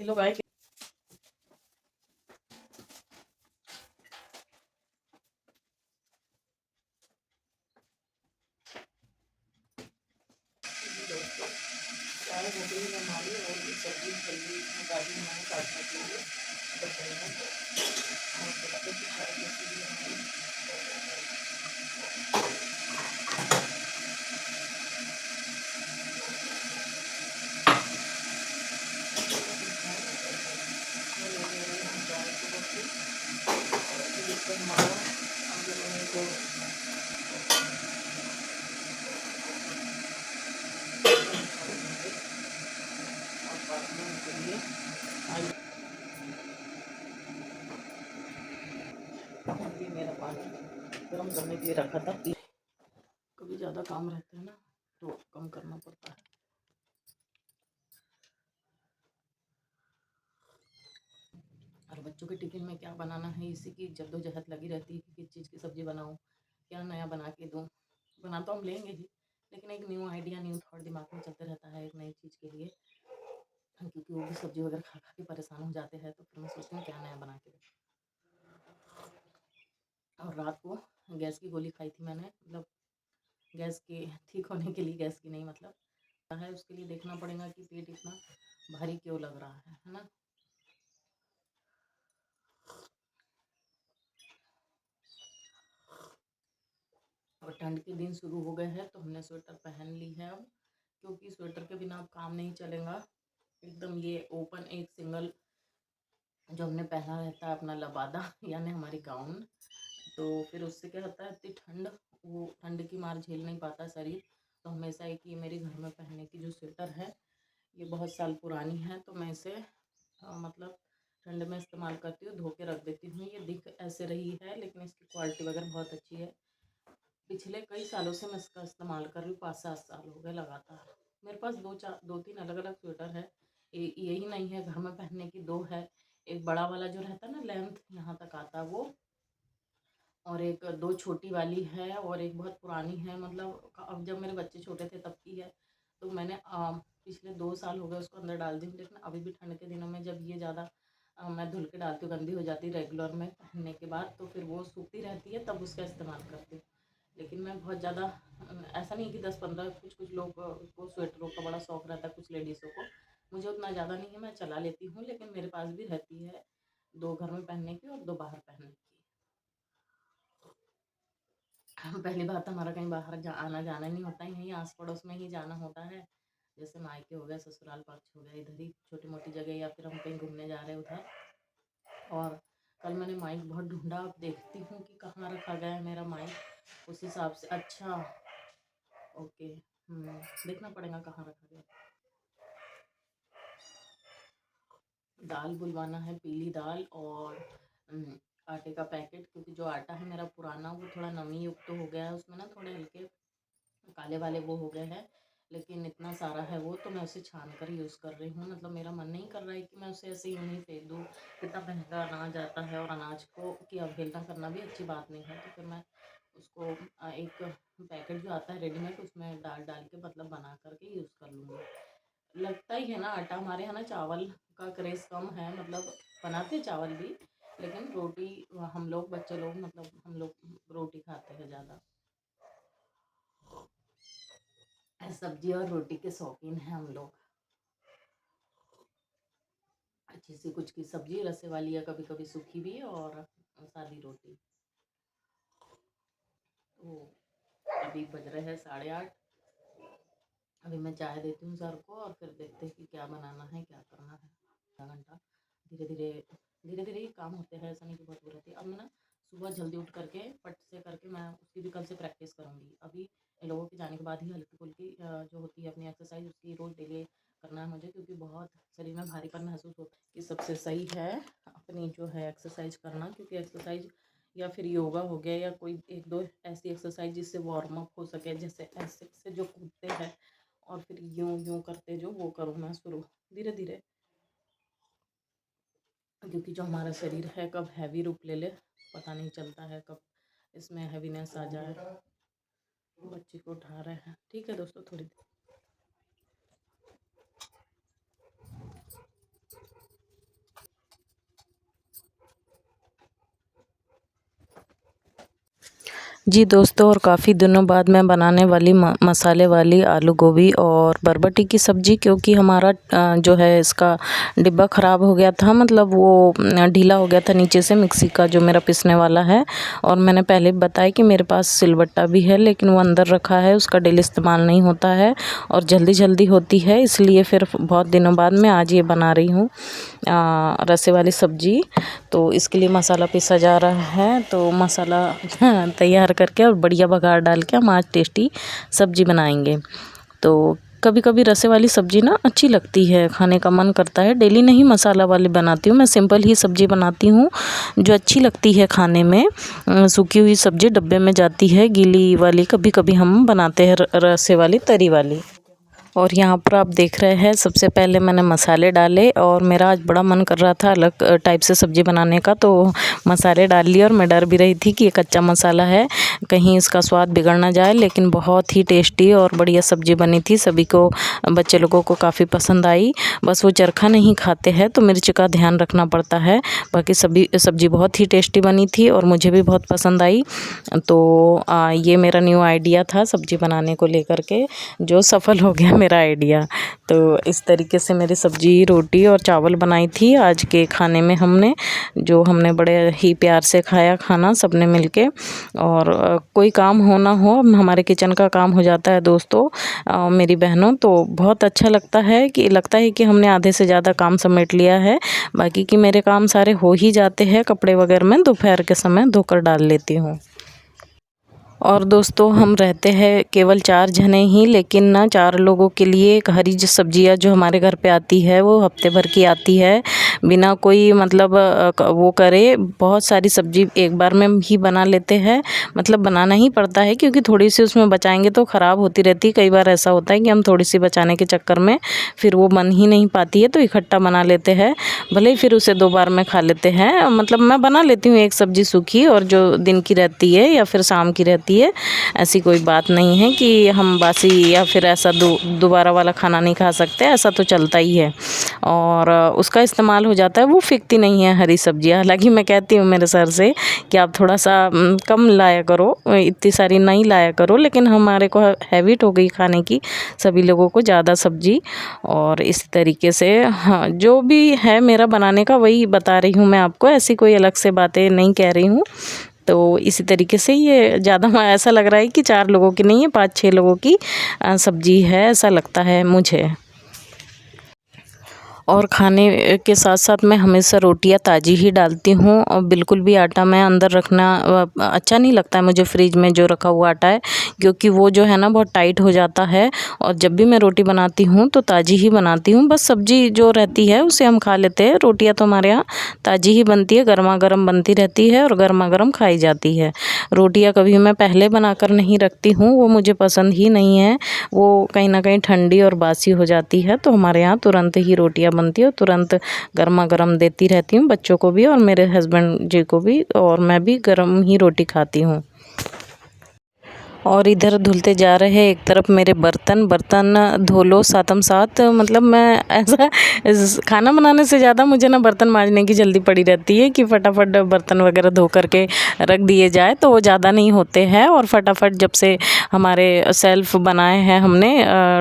लोग आए दोस्तों, चाय हो गई है हमारी और ये सब्जी जल्दी गाड़ी हमारे काटने के लिए बच रही है और बच्चों की चाय जैसी भी हमारी चाय सुबह की जिससे हमारा जो और पानी के लिए ये मेरा पानी गर्म करने के लिए रखा था। कभी ज़्यादा काम रहता है ना तो कम करना पड़ता है। और बच्चों के टिफिन में क्या बनाना है इसी की जद्दोजहद लगी रहती है कि किस चीज़ की सब्ज़ी बनाऊँ, क्या नया बना के दूँ। बना तो हम लेंगे ही, लेकिन एक न्यू आइडिया, न्यू थॉट दिमाग में चलते रहता है एक नई चीज़ के लिए, क्योंकि वो भी सब्ज़ी वगैरह खा खा के परेशान हो जाते हैं। तो फिर मैं सोचती हूँ क्या नया बना के दूँ। और रात को गैस की गोली खाई थी मैंने, मतलब गैस के ठीक होने के लिए, गैस की नहीं मतलब है, उसके लिए देखना पड़ेगा कि पेट इतना भारी क्यों लग रहा है ना। और ठंड के दिन शुरू हो गए हैं तो हमने स्वेटर पहन ली है अब, क्योंकि स्वेटर के बिना अब काम नहीं चलेगा। एकदम ये ओपन एक सिंगल जो हमने पहना रहता है अपना लबादा यानी हमारी गाउन, तो फिर उससे क्या होता है इतनी ठंड, वो ठंड की मार झेल नहीं पाता शरीर। तो हमेशा एक ये मेरे घर में पहनने की जो स्वेटर है ये बहुत साल पुरानी है, तो मैं इसे मतलब ठंड में इस्तेमाल करती हूँ, धो के रख देती हूँ। ये दिख ऐसे रही है लेकिन इसकी क्वालिटी वगैरह बहुत अच्छी है। पिछले कई सालों से मैं इसका इस्तेमाल कर रही हूँ, 5-7 साल हो गए लगातार। मेरे पास 2-3 अलग अलग स्वेटर है, यही नहीं है घर में पहनने की, 2 है। एक बड़ा वाला जो रहता है ना, लेंथ यहाँ तक आता है वो, और एक 2 छोटी वाली है, और एक बहुत पुरानी है, मतलब अब जब मेरे बच्चे छोटे थे तब की है। तो मैंने पिछले 2 साल हो गए उसको अंदर डाल दी हूँ, लेकिन अभी भी ठंड के दिनों में जब ये ज़्यादा मैं धुल के डालती हूँ, गंदी हो जाती रेगुलर में पहनने के बाद, तो फिर वो सूखती रहती है, तब उसका इस्तेमाल करती हूँ। लेकिन मैं बहुत ज़्यादा ऐसा नहीं कि 10-15, कुछ कुछ लोग को स्वेटरों का बड़ा शौक रहता है, कुछ लेडीज़ों को, मुझे उतना ज़्यादा नहीं है, मैं चला लेती हूँ, लेकिन मेरे पास भी रहती है 2 घर में पहनने की और 2 बाहर पहनने की। पहली बात, हमारा कहीं बाहर आना जाना नहीं होता है, यहीं आस पड़ोस में ही जाना होता है, जैसे मायके हो गया, ससुराल पक्ष हो गया, इधर ही छोटी मोटी जगह, या फिर हम कहीं घूमने जा रहे हैं उधर। और कल मैंने माइक बहुत ढूंढा, अब देखती हूँ कि कहाँ रखा गया है मेरा माइक, उस हिसाब से। अच्छा, ओके, देखना पड़ेगा कहाँ रखा गया। दाल बुलवाना है, पीली दाल, और आटे का पैकेट, क्योंकि जो आटा है मेरा पुराना वो थोड़ा नमी युक्त हो गया है, उसमें ना थोड़े हल्के काले वाले वो हो गए हैं, लेकिन इतना सारा है वो, तो मैं उसे छान कर यूज़ कर रही हूँ। मतलब मेरा मन नहीं कर रहा है कि मैं उसे ऐसे यूँ ही फेंक दूँ, कितना महंगा अनाज आता है, और अनाज को की अवहेलना करना भी अच्छी बात नहीं है। तो फिर मैं उसको एक पैकेट जो आता है रेडीमेड, उसमें डाल डाल के मतलब बना करके यूज़ कर लूँगी। लगता ही है ना आटा, हमारे यहाँ ना चावल का क्रेज़ कम है, मतलब बनाते चावल भी, लेकिन रोटी हम लोग, बच्चे लोग, मतलब हम लोग रोटी खाते हैं ज़्यादा। सब्जी और रोटी के शौकीन हैं हम लोग। अच्छी सी कुछ की सब्जी, रसे वाली या कभी कभी सूखी भी, और सादी रोटी। तो अभी बज रहे हैं 8:30। अभी मैं चाय देती हूँ सर को, और फिर देखते हैं कि क्या बनाना है, क्या करना है। आधा घंटा धीरे धीरे ही काम होते हैं, ऐसा नहीं कि बहुत बुरी रहती है। अब मैं ना सुबह जल्दी उठ करके पट से करके मैं उसकी भी कल से प्रैक्टिस करूँगी। अभी इन लोगों के जाने के बाद ही हल्की फुल्की जो होती है अपनी एक्सरसाइज, उसकी रोज़ डेली करना है मुझे, क्योंकि बहुत शरीर में भारीपन महसूस होता है। कि सबसे सही है अपनी जो है एक्सरसाइज करना, क्योंकि एक्सरसाइज या फिर योगा हो गया, या कोई 1-2 ऐसी एक्सरसाइज जिससे वार्म अप हो सके, जैसे ऐसे से जो कूदते हैं और फिर यूँ यूँ करते, जो वो करूँ मैं शुरू धीरे धीरे, क्योंकि जो हमारा शरीर है कब हैवी रूप ले ले पता नहीं चलता है, कब इसमें हैवीनेस आ जाए। बच्चे को उठा रहे हैं, ठीक है दोस्तों, थोड़ी देर। जी दोस्तों, और काफ़ी दिनों बाद मैं बनाने वाली मसाले वाली आलू गोभी और बरबटी की सब्ज़ी, क्योंकि हमारा जो है इसका डिब्बा ख़राब हो गया था, मतलब वो ढीला हो गया था नीचे से, मिक्सी का जो मेरा पीसने वाला है। और मैंने पहले भी बताया कि मेरे पास सिलबट्टा भी है, लेकिन वो अंदर रखा है, उसका डेली इस्तेमाल नहीं होता है और जल्दी जल्दी होती है, इसलिए फिर बहुत दिनों बाद मैं आज ये बना रही हूँ रसे वाली सब्ज़ी। तो इसके लिए मसाला पीसा जा रहा है, तो मसाला तैयार करके और बढ़िया बघार डाल के हम आज टेस्टी सब्ज़ी बनाएंगे। तो कभी कभी रसे वाली सब्ज़ी ना अच्छी लगती है, खाने का मन करता है। डेली नहीं मसाला वाली बनाती हूँ मैं, सिंपल ही सब्ज़ी बनाती हूँ जो अच्छी लगती है खाने में। सूखी हुई सब्ज़ी डब्बे में जाती है, गीली वाली कभी कभी हम बनाते हैं रसे वाली, तरी वाली। और यहाँ पर आप देख रहे हैं, सबसे पहले मैंने मसाले डाले और मेरा आज बड़ा मन कर रहा था अलग टाइप से सब्ज़ी बनाने का, तो मसाले डाल लिए। और मैं डर भी रही थी कि ये कच्चा मसाला है, कहीं इसका स्वाद बिगड़ ना जाए, लेकिन बहुत ही टेस्टी और बढ़िया सब्ज़ी बनी थी। सभी को, बच्चे लोगों को काफ़ी पसंद आई। बस वो चरखा नहीं खाते हैं तो मिर्च का ध्यान रखना पड़ता है, बाकी सभी सब्ज़ी बहुत ही टेस्टी बनी थी और मुझे भी बहुत पसंद आई। तो ये मेरा न्यू आइडिया था सब्ज़ी बनाने को लेकर के, जो सफल हो गया मेरा आइडिया। तो इस तरीके से मेरी सब्ज़ी, रोटी और चावल बनाई थी आज के खाने में हमने बड़े ही प्यार से खाया खाना सबने मिलके। और कोई काम हो ना हो, हमारे किचन का काम हो जाता है दोस्तों, मेरी बहनों, तो बहुत अच्छा लगता है कि हमने आधे से ज़्यादा काम समेट लिया है। बाकी कि मेरे काम सारे हो ही जाते हैं, कपड़े वगैरह मैं दोपहर के समय धोकर डाल लेती हूँ। और दोस्तों, हम रहते हैं केवल 4 जने ही, लेकिन ना 4 लोगों के लिए एक हरी जो सब्जियाँ जो हमारे घर पे आती है वो हफ्ते भर की आती है, बिना कोई मतलब वो करे। बहुत सारी सब्जी एक बार में ही बना लेते हैं, मतलब बनाना ही पड़ता है, क्योंकि थोड़ी सी उसमें बचाएंगे तो ख़राब होती रहती है। कई बार ऐसा होता है कि हम थोड़ी सी बचाने के चक्कर में फिर वो बन ही नहीं पाती है, तो इकट्ठा बना लेते हैं, भले ही फिर उसे 2 बार में खा लेते हैं। मतलब मैं बना लेती हूँ एक सब्ज़ी सूखी, और जो दिन की रहती है या फिर शाम की रहती है, ऐसी कोई बात नहीं है कि हम बासी या फिर ऐसा दोबारा वाला खाना नहीं खा सकते, ऐसा तो चलता ही है। और उसका इस्तेमाल हो जाता है, वो फिकती नहीं है हरी सब्जियाँ। हालांकि मैं कहती हूँ मेरे सर से कि आप थोड़ा सा कम लाया करो, इतनी सारी नहीं लाया करो, लेकिन हमारे को हैबिट हो गई खाने की, सभी लोगों को ज़्यादा सब्जी। और इस तरीके से हाँ, जो भी है मेरा बनाने का वही बता रही हूँ मैं आपको, ऐसी कोई अलग से बातें नहीं कह रही हूँ। तो इसी तरीके से ये ज़्यादा ऐसा लग रहा है कि 4 लोगों की नहीं है, 5-6 लोगों की सब्जी है, ऐसा लगता है मुझे। और खाने के साथ साथ मैं हमेशा रोटियां ताज़ी ही डालती हूँ, और बिल्कुल भी आटा मैं अंदर रखना अच्छा नहीं लगता है मुझे, फ्रिज में जो रखा हुआ आटा है, क्योंकि वो जो है ना बहुत टाइट हो जाता है। और जब भी मैं रोटी बनाती हूँ तो ताज़ी ही बनाती हूँ, बस सब्जी जो रहती है उसे हम खा लेते हैं। रोटियाँ तो हमारे यहाँ ताज़ी ही बनती है, गर्मा गर्म बनती रहती है और गर्मा गर्म खाई जाती है। रोटियाँ कभी मैं पहले बनाकर नहीं रखती हूँ, वो मुझे पसंद ही नहीं है, वो कहीं ना कहीं ठंडी और बासी हो जाती है। तो हमारे यहाँ तुरंत ही रोटियाँ बनती है और तुरंत गर्मा गर्म देती रहती हूँ बच्चों को भी और मेरे हस्बैंड जी को भी, और मैं भी गर्म ही रोटी खाती हूँ। और इधर धुलते जा रहे हैं, एक तरफ मेरे बर्तन बर्तन धो लो साथम साथ। मतलब मैं ऐसा खाना बनाने से ज़्यादा मुझे ना बर्तन मांजने की जल्दी पड़ी रहती है कि फटाफट बर्तन वगैरह धो करके रख दिए जाए, तो वो ज़्यादा नहीं होते हैं। और फटाफट जब से हमारे सेल्फ बनाए हैं हमने,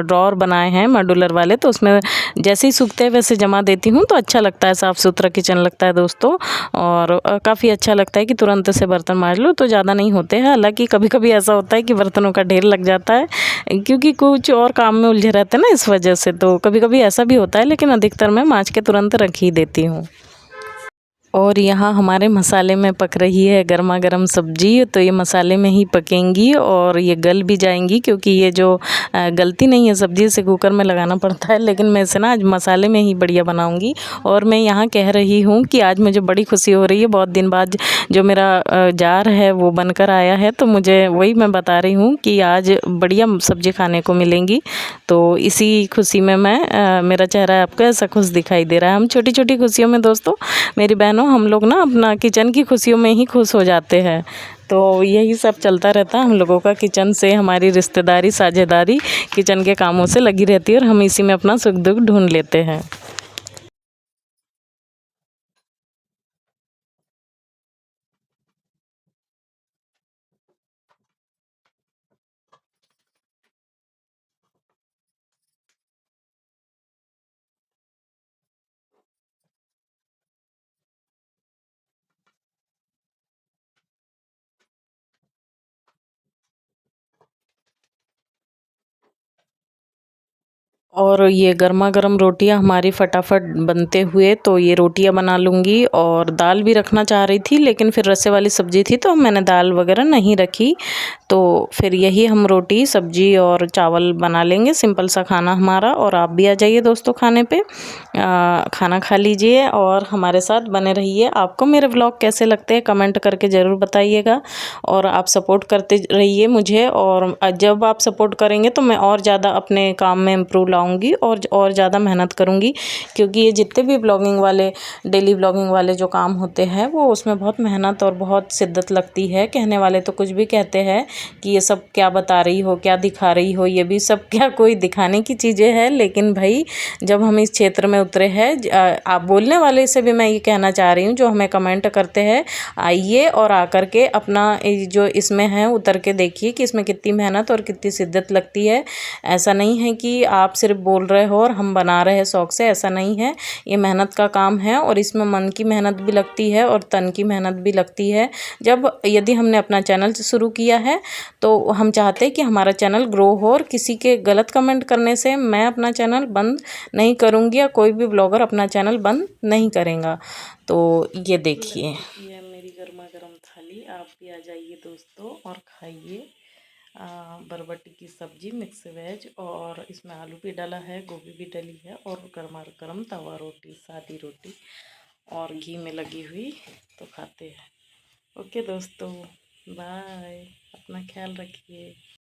ड्रॉर बनाए हैं मॉड्यूलर वाले, तो उसमें जैसे ही सूखते हैं वैसे जमा देती हूँ, तो अच्छा लगता है, साफ़ सुथरा किचन लगता है दोस्तों। और काफ़ी अच्छा लगता है कि तुरंत से बर्तन मांज लो, तो ज़्यादा नहीं होते हैं। हालांकि कभी कभी ऐसा होता है कि बर्तनों का ढेर लग जाता है, क्योंकि कुछ और काम में उलझे रहते हैं ना, इस वजह से तो कभी कभी ऐसा भी होता है, लेकिन अधिकतर मैं मांज के तुरंत रख ही देती हूँ। और यहाँ हमारे मसाले में पक रही है गर्मा गर्म सब्जी, तो ये मसाले में ही पकेंगी और ये गल भी जाएंगी, क्योंकि ये जो गलती नहीं है सब्जी, से कुकर में लगाना पड़ता है, लेकिन मैं इसे ना आज मसाले में ही बढ़िया बनाऊंगी। और मैं यहाँ कह रही हूँ कि आज मुझे बड़ी खुशी हो रही है, बहुत दिन बाद जो मेरा जार है वो बनकर आया है, तो मुझे वही मैं बता रही हूँ कि आज बढ़िया सब्जी खाने को मिलेंगी। तो इसी खुशी में मैं मेरा चेहरा आपको ऐसा खुश दिखाई दे रहा है। हम छोटी छोटी खुशियों में दोस्तों, मेरी बहनों, हम लोग ना अपना किचन की खुशियों में ही खुश हो जाते हैं। तो यही सब चलता रहता है हम लोगों का, किचन से हमारी रिश्तेदारी, साझेदारी किचन के कामों से लगी रहती है, और हम इसी में अपना सुख दुख ढूंढ लेते हैं। और ये गर्मा गर्म रोटियां हमारी फटाफट बनते हुए, तो ये रोटियां बना लूँगी। और दाल भी रखना चाह रही थी, लेकिन फिर रस्से वाली सब्ज़ी थी तो मैंने दाल वगैरह नहीं रखी। तो फिर यही हम रोटी सब्ज़ी और चावल बना लेंगे, सिंपल सा खाना हमारा। और आप भी आ जाइए दोस्तों खाने पे, खाना खा लीजिए और हमारे साथ बने रहिए। आपको मेरे व्लॉग कैसे लगते हैं कमेंट करके ज़रूर बताइएगा, और आप सपोर्ट करते रहिए मुझे। और जब आप सपोर्ट करेंगे तो मैं और ज़्यादा अपने काम में इम्प्रूव लाऊंगी और ज़्यादा मेहनत करूंगी, क्योंकि ये जितने भी ब्लॉगिंग वाले, डेली ब्लॉगिंग वाले जो काम होते हैं, वो उसमें बहुत मेहनत और बहुत शिद्दत लगती है। कहने वाले तो कुछ भी कहते हैं कि ये सब क्या बता रही हो, क्या दिखा रही हो, ये भी सब क्या कोई दिखाने की चीज़ें हैं। लेकिन भाई जब हम इस क्षेत्र में उतरे हैं, आप बोलने वाले से भी मैं ये कहना चाह रही हूँ, जो हमें कमेंट करते हैं, आइए और आकर के अपना जो इसमें है उतर के देखिए कि इसमें कितनी मेहनत और कितनी शिद्दत लगती है। ऐसा नहीं है कि आप सिर्फ बोल रहे हो और हम बना रहे हैं शौक से, ऐसा नहीं है। ये मेहनत का काम है और इसमें मन की मेहनत भी लगती है और तन की मेहनत भी लगती है। यदि हमने अपना चैनल शुरू किया है तो हम चाहते हैं कि हमारा चैनल ग्रो हो, और किसी के गलत कमेंट करने से मैं अपना चैनल बंद नहीं करूँगी, या कोई भी ब्लॉगर अपना चैनल बंद नहीं करेगा। तो ये देखिए, ये मेरी गर्मा गर्म थाली, आप भी आ जाइए दोस्तों और खाइए। बरबटी की सब्जी मिक्स वेज, और इसमें आलू भी डाला है, गोभी भी डली है, और गर्मा गर्म तवा रोटी, सादी रोटी और घी में लगी हुई, तो खाते हैं। ओके दोस्तों, बाय, अपना ख्याल रखिए।